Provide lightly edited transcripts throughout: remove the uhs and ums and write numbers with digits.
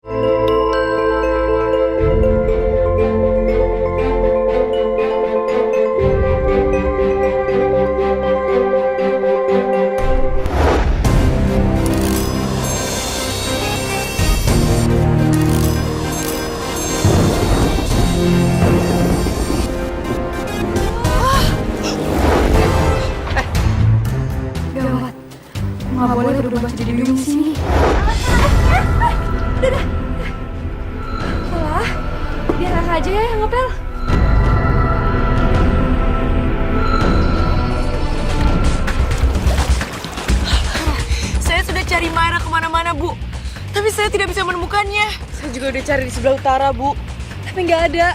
Gawat, nggak boleh berubah jadi duyung sini. Udah. Alah, biar Raka aja ya yang ngepel. Saya sudah cari Maira kemana-mana, Bu. Tapi saya tidak bisa menemukannya. Saya juga udah cari di sebelah utara, Bu. Tapi nggak ada.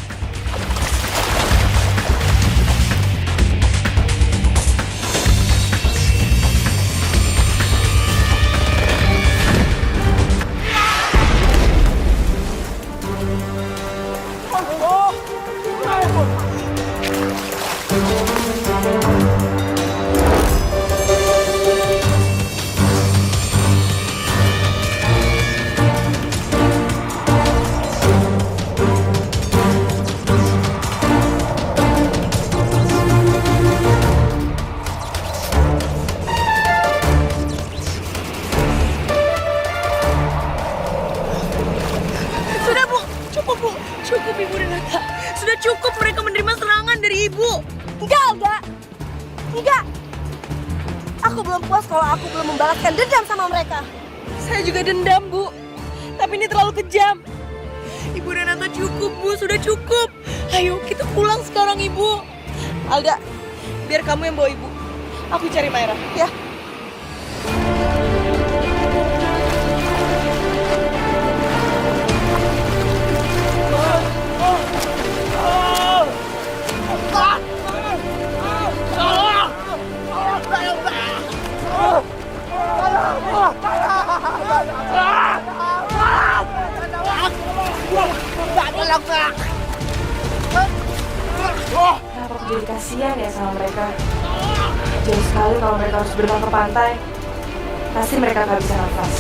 Sudah, Bu. Cukup, Bu. Cukup, Ibu Renata. Sudah cukup mereka menerima serangan dari Ibu. Enggak, Alda. Enggak. Aku belum puas kalau aku belum membalaskan dendam sama mereka. Saya juga dendam, Bu. Tapi ini terlalu kejam. Ibu Renata cukup, Bu. Sudah cukup. Ayo, kita pulang sekarang, Ibu. Alda, biar kamu yang bawa Ibu. Aku cari Maira, ya. Kenapa aku jadi kasihan ya sama mereka? Jauh sekali kalau mereka harus berenang ke pantai. Pasti mereka nggak bisa nafas.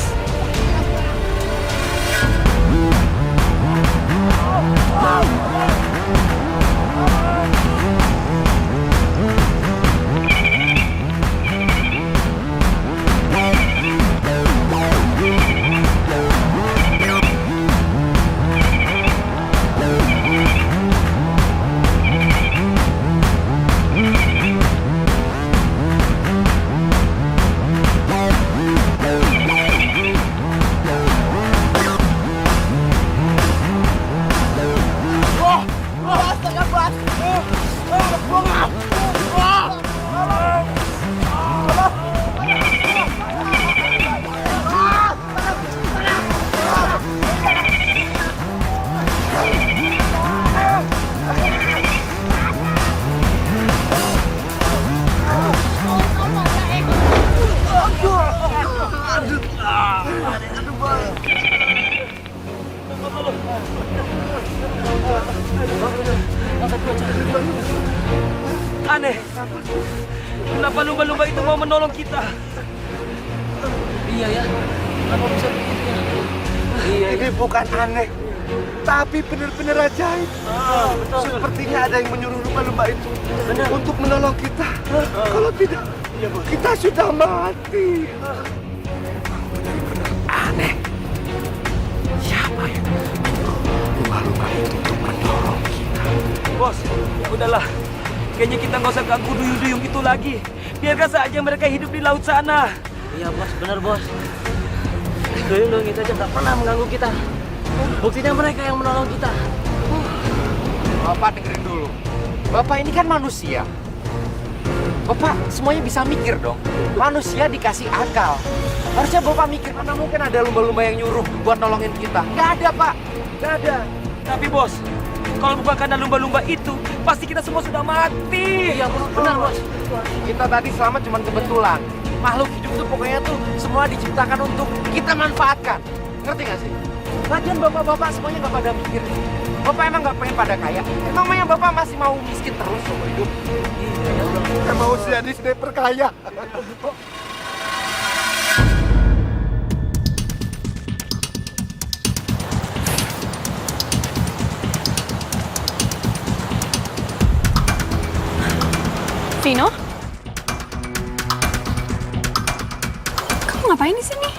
Aneh, kenapa lumba-lumba itu mau menolong kita? Iya ya, kenapa bisa begitu ya? Ini bukan aneh, tapi benar-benar ajaib. Betul. Sepertinya ada yang menyuruh lumba-lumba itu untuk menolong kita. Kalau tidak, kita sudah mati. Benar-benar aneh. Siapa yang lumba-lumba itu untuk menolong kita? Bos, udahlah. Kayaknya kita nggak usah ganggu duyung-duyung itu lagi. Biarkan saja mereka hidup di laut sana. Iya bos, benar bos. Duyung-duyung itu aja nggak pernah mengganggu kita. Buktinya mereka yang menolong kita. Bapak dengerin dulu. Bapak ini kan manusia. Bapak semuanya bisa mikir dong. Manusia dikasih akal. Harusnya Bapak mikir, mana mungkin ada lumba-lumba yang nyuruh buat nolongin kita. Nggak ada, Pak. Nggak ada. Tapi bos, kalau bukan karena lumba-lumba itu, pasti kita semua sudah mati. Iya bos, benar bos. Kita tadi selamat cuma kebetulan. Makhluk hidup tuh pokoknya tuh semua diciptakan untuk kita manfaatkan. Ngerti nggak sih? Lagian bapak-bapak semuanya nggak pada mikir. Bapak emang nggak pengen pada kaya? Emangnya bapak masih mau miskin terus seumur hidup? Saya mau jadi sniper kaya. Vino? Kamu ngapain di sini?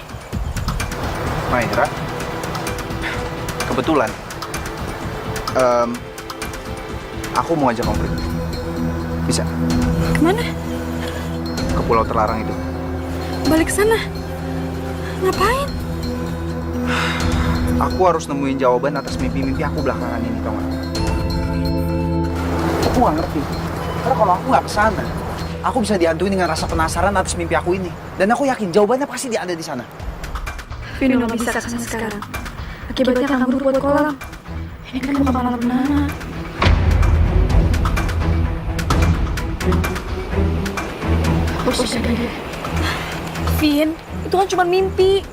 Maira, kebetulan aku mau ngajak kamu pergi. Bisa? Kemana? Ke pulau terlarang itu. Balik sana. Ngapain? Aku harus nemuin jawaban atas mimpi-mimpi aku belakangan ini, tau gak? Aku gak ngerti. Karena kalau aku gak kesana, aku bisa dihantui dengan rasa penasaran atas mimpi aku ini. Dan aku yakin jawabannya pasti dia ada di sana. Vino nggak bisa kesana sekarang. Akibatnya akan buat kolam. Ini kan bukan malam bencana. Harus jaga dia. Vin, itu kan cuma mimpi.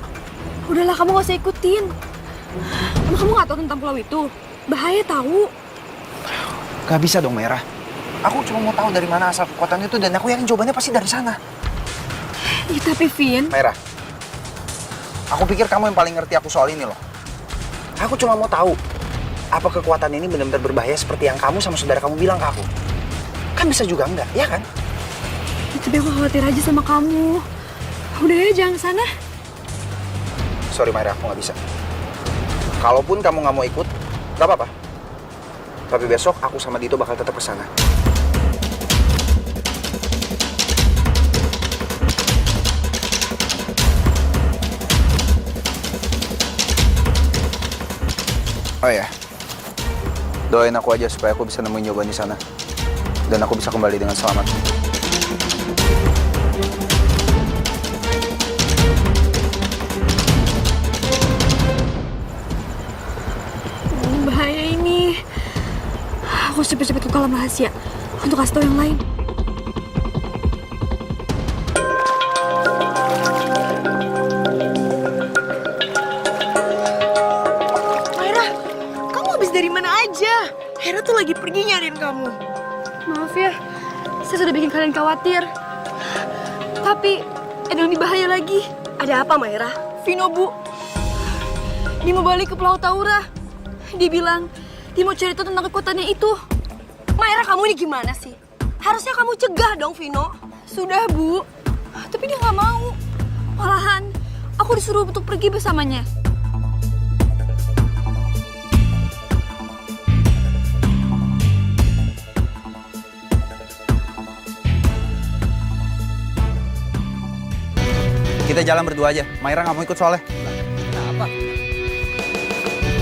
Udahlah, kamu gak usah ikutin. Emang kamu gak tahu tentang pulau itu? Bahaya tahu. Gak bisa dong, Maira. Aku cuma mau tahu dari mana asal kekuatan itu dan aku yakin jawabannya pasti dari sana. Ya tapi Vin, Maira, aku pikir kamu yang paling ngerti aku soal ini loh. Aku cuma mau tahu, apa kekuatan ini benar-benar berbahaya seperti yang kamu sama saudara kamu bilang ke aku? Kan bisa juga enggak, ya kan? ya, tapi aku khawatir aja sama kamu. Udah ya, jangan sana. Sorry Maira, aku nggak bisa. Kalaupun kamu nggak mau ikut, nggak apa-apa. Tapi besok aku sama Dito bakal tetap ke sana. Oh ya, doain aku aja supaya aku bisa nemuin jawaban di sana dan aku bisa kembali dengan selamat. Bahaya ini. Aku cepet-cepet ke kolam rahasia untuk kasih tahu yang lain. Maira, kamu habis dari mana aja? Hera tuh lagi pergi nyariin kamu. Maaf ya, saya sudah bikin kalian khawatir. Tapi ada yang lebih bahaya lagi. Ada apa, Maira? Vino, Bu. Dia mau balik ke Pulau Taura. Dia bilang, dia mau cerita tentang kekuatannya itu. Maira, kamu ini gimana sih? Harusnya kamu cegah dong, Vino. Sudah, Bu. Tapi dia nggak mau. Malahan, aku disuruh untuk pergi bersamanya. Kita jalan berdua aja. Maira nggak mau ikut soalnya. Kenapa?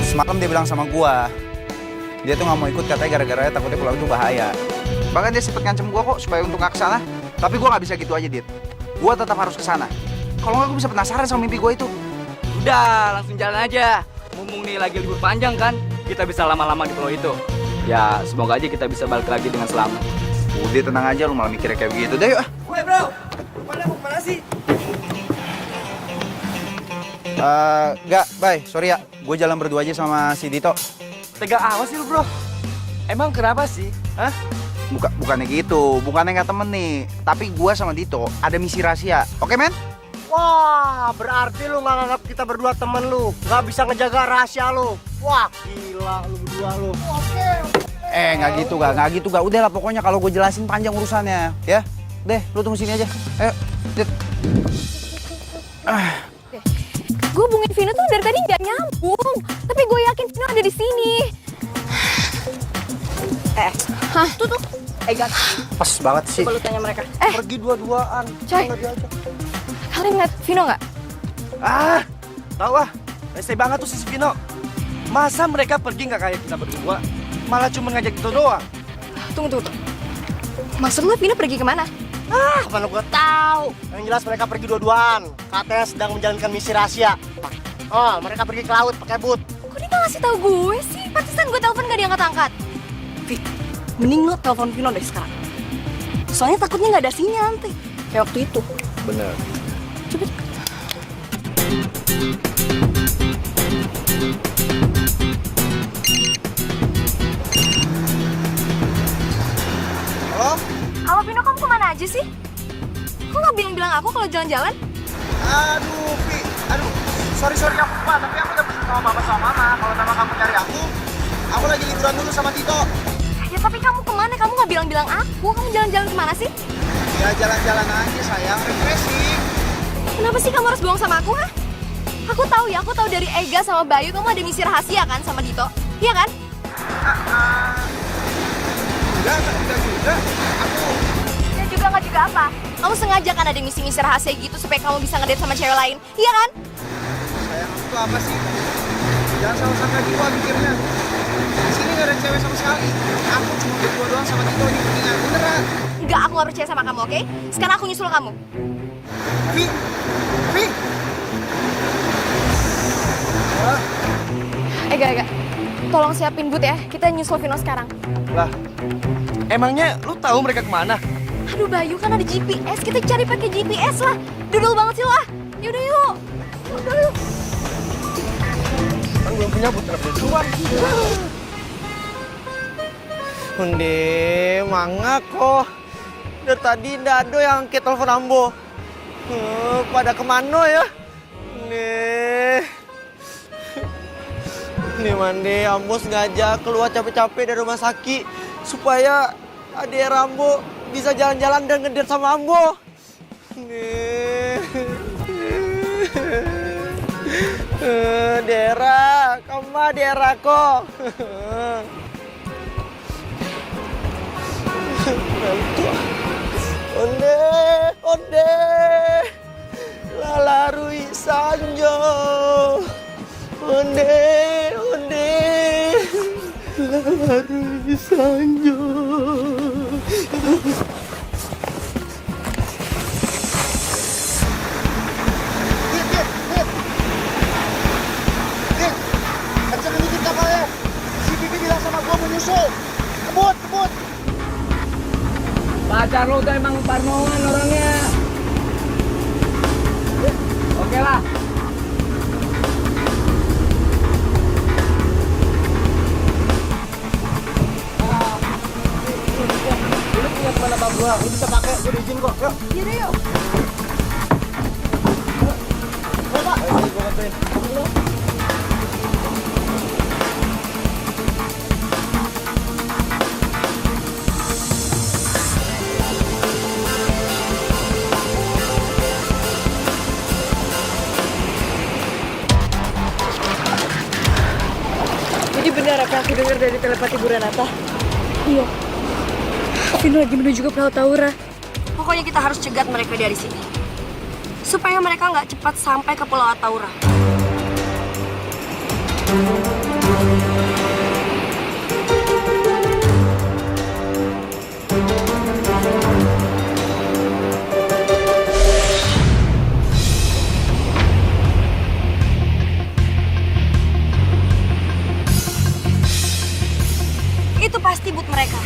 Semalam dia bilang sama gua, dia tuh nggak mau ikut katanya gara-gara takutnya pulau itu bahaya. Bahkan dia sempet ngancem gua kok supaya untuk nggak kesana. Tapi gua nggak bisa gitu aja, Dit. Gua tetap harus kesana. Kalau nggak gua bisa penasaran sama mimpi gua itu. Udah, langsung jalan aja. Mumpung nih lagi libur panjang kan, kita bisa lama-lama di pulau itu. Ya, semoga aja kita bisa balik lagi dengan selamat. Udah tenang aja, lu malah mikirnya kayak begitu. Udah yuk. Woi bro, mau kemana sih? Enggak, bye. Sorry ya. Gue jalan berdua aja sama si Dito. Tega awas sih lu bro. Emang kenapa sih? Hah? Bukannya gitu. Bukannya nggak temen nih. Tapi gue sama Dito ada misi rahasia. Oke, men? Wah, berarti lu nggak nganggap kita berdua temen lu. Nggak bisa ngejaga rahasia lu. Wah, gila lu berdua lu. Nggak gitu, gak. Udah lah, pokoknya kalau gue jelasin panjang urusannya. Ya? Deh, lu tunggu sini aja. Ayo, Dit. Gue hubungin Vino tuh dari tadi nggak nyambung. Tapi gue yakin Vino ada di sini. Hah? Tuh. Gat, Pas banget sih. coba lu tanya mereka. Pergi dua-duaan. Coy. Nggak diajak. Kalian ngeliat Vino nggak? Ah, tahu ah. Rese banget tuh si Vino. Masa mereka pergi nggak kayak kita berdua? Malah cuma ngajak kita doang. Tunggu. Maksud lu Vino pergi kemana? Mana gua tahu. Yang jelas mereka pergi dua-duaan. Katanya sedang menjalankan misi rahasia. Oh, mereka pergi ke laut pakai boot. Kok dia nggak ngasih tahu gue sih? Pantesan gue telepon nggak diangkat-angkat. Fit, mending lo telepon Vino deh sekarang. Soalnya takutnya nggak ada sinyal nanti. Kayak waktu itu. Bener. Cepet. Halo? Halo Vino, kamu kemana aja sih? Kok nggak bilang aku kalau jalan-jalan? Aduh, Pi. Aduh. Sorry aku lupa. Tapi aku udah pesan sama papa sama mama. Kalau memang kamu nyari aku lagi liburan dulu sama Tito. Ya tapi kamu kemana? Kamu nggak bilang-bilang aku. Kamu jalan-jalan kemana sih? Ya jalan-jalan aja sayang, refreshing. Kenapa sih kamu harus bohong sama aku, ha? Aku tahu dari Ega sama Bayu kamu ada misi rahasia kan sama Dito. Iya kan? Enggak juga. Ya juga nggak juga apa? Kamu sengaja kan ada misi-misi rahasia gitu supaya kamu bisa ngedate sama cewek lain. Iya kan? Sayang, itu apa sih? Jangan salah sangka jiwa mikirnya. Di sini nggak ada cewek sama sekali. Aku cuma berdua doang sama Tito di kuningan, beneran. Enggak, aku nggak percaya sama kamu, oke? Sekarang aku nyusul kamu. Vi, Vi. Ega. Tolong siapin boot ya. Kita nyusul Vino sekarang. Lah, emangnya lu tahu mereka kemana? Aduh Bayu, kan ada GPS. Kita cari pakai GPS lah. Dudul banget sih lo ah. Yaudah yuk. Udah yuk. Kan belum punya putra berdua. Hunde, mangga kok. Dari tadi ndak ada yang angkat telepon Ambo. Pada kemana ya? Nih mande, Ambo sengaja keluar capek-capek dari rumah sakit supaya adik Rambo bisa jalan-jalan dan ngedate sama Ambo. Dera, kamu Dera kok. Onde, lalarui sanjo. Onde, lalarui sanjo. Kencengin dikit kapalnya. Si Bibi bilang sama gua mau nyusul. Kebut. Pacar lo tuh emang parnoan orangnya. Oke lah. Lu punya kemana bang gua? Lu bisa pakai, gua izin kok. Yuk. Yaudah yuk. Ayo, Pak. Ayo, gua bantuin. Jadi benar apa yang aku dengar dari telepati Bu Renata? Iya. Vino lagi menuju ke Pulau Taura. Pokoknya kita harus cegat mereka dari sini. Supaya mereka nggak cepat sampai ke Pulau Taura. Itu pasti but mereka.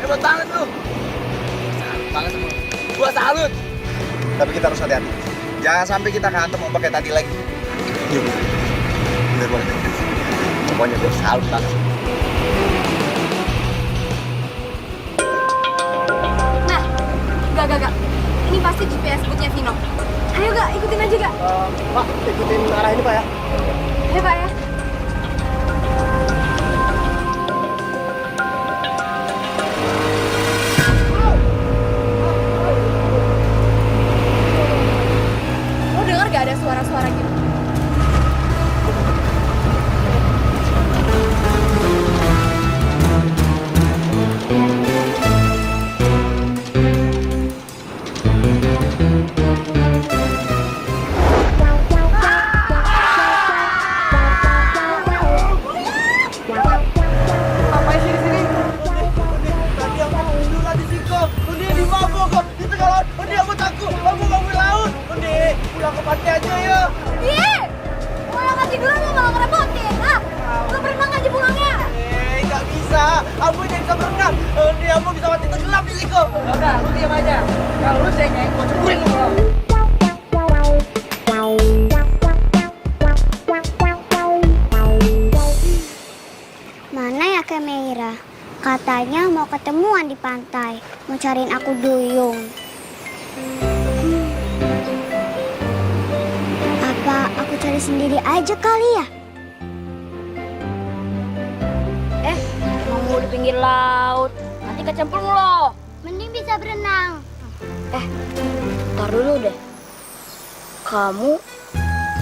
Hebat banget lu. Salut banget sama lu. Gua salut. Tapi kita harus hati-hati. Jangan sampai kita kehantem mau pakai tadi lagi. Iya, bener banget. Pokoknya gua salut banget. Nah, gak. Ini pasti GPS bootnya Vino. Ayo gak, ikutin aja gak? Pak, ikutin arah ini Pak ya. Ya Pak ya. Lo denger gak ada suara-suara gitu? Ngapain sih di sini? Tadi aku dulu di Siko. Undi di mabok kok. Di tengah laut. Undi aku takut. Aku nggak mau laut. Undi pulang ke pantai aja ya. Iya! Mau yang mati dulu lo malah ngerepotin, ah? Lo berenang aja pulangnya. Nggak bisa. Aku tidak bisa berenang. Undi aku bisa mati tenggelam di Siko. Udah, lu diam aja. Kalau lu cengeng, gua ceburin lu. Mana ya Kemeira? Katanya mau ketemuan di pantai, mau cariin aku duyung. Apa aku cari sendiri aja kali ya? Mau di pinggir laut, nanti kecemplung lo. Mending bisa berenang. Ntar dulu deh. Kamu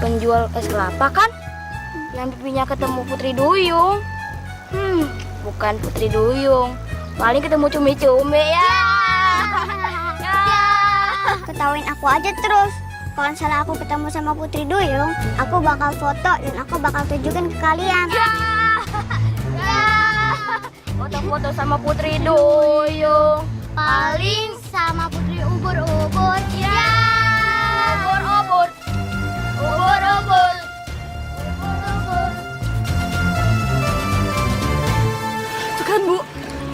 penjual es kelapa kan? Yang pipinya ketemu Putri Duyung. Bukan Putri Duyung. Paling ketemu cumi-cumi ya. Ketawain aku aja terus. Kalau misalnya aku ketemu sama Putri Duyung, aku bakal foto dan aku bakal tunjukin ke kalian. Foto-foto sama Putri Duyung. Paling sama Putri ubur-ubur. Ya. Ubur-ubur. Ubur-ubur. Tuh kan Bu,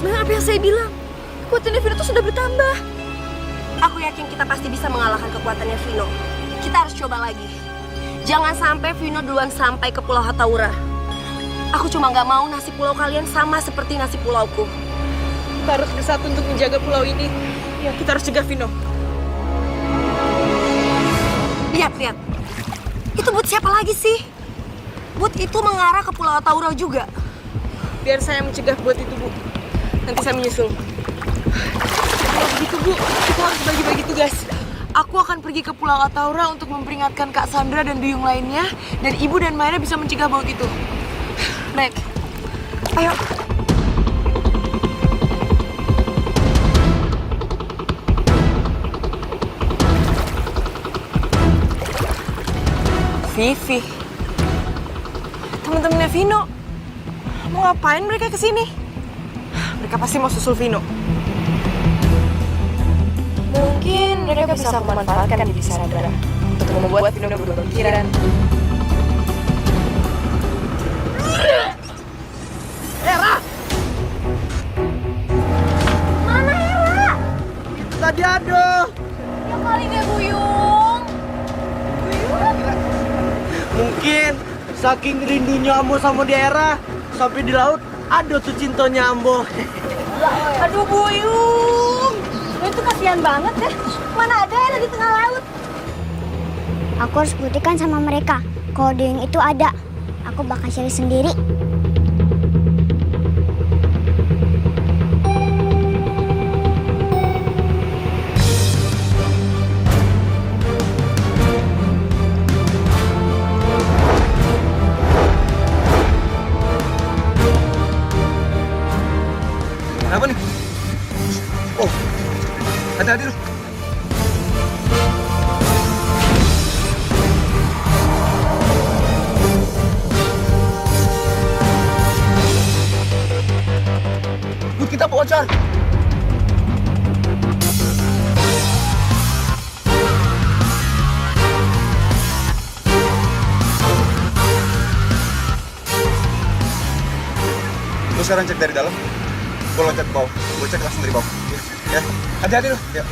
benar apa yang saya bilang. Kekuatannya Vino tuh sudah bertambah. Aku yakin kita pasti bisa mengalahkan kekuatannya Vino. Kita harus coba lagi. Jangan sampai Vino duluan sampai ke Pulau Hataura. Aku cuma nggak mau nasib pulau kalian sama seperti nasib pulauku. Kita harus bersatu untuk menjaga pulau ini. Ya, kita harus cegah Vino. Lihat. Itu Bud siapa lagi sih? Bud itu mengarah ke Pulau Hataura juga. Biar saya mencegah buat itu, Bu. Nanti saya menyusul. Kalau begitu, Bu, kita harus bagi-bagi tugas. Aku akan pergi ke Pulau Hataura untuk memperingatkan Kak Sandra dan duyung lainnya. Dan Ibu dan Maira bisa mencegah baut itu. Naik. Ayo. Vivi. Teman-temannya Vino. Mau ngapain mereka kesini? Mereka pasti mau susul Vino. Mungkin mereka bisa memanfaatkan diri Sandra untuk membuat Vino berubah pikiran. Mana Hera? Tadi ada. Ya kali dia Buyung. Mungkin saking rindunya Ambo sama daerah sampai di laut ada tuh cintanya Ambo. Aduh Buyung. Lo itu kasihan banget deh. Mana ada Hera di tengah laut? Aku harus buktikan sama mereka. Kalau duyung itu ada, aku bakal cari sendiri. Kenapa nih? Oh, hati-hati lu. Bud, kita bocor. Lu sekarang cek dari dalam. Gue loncat ke bawah. Gue cek langsung dari bawah. Ya, hati-hati lu. Ya.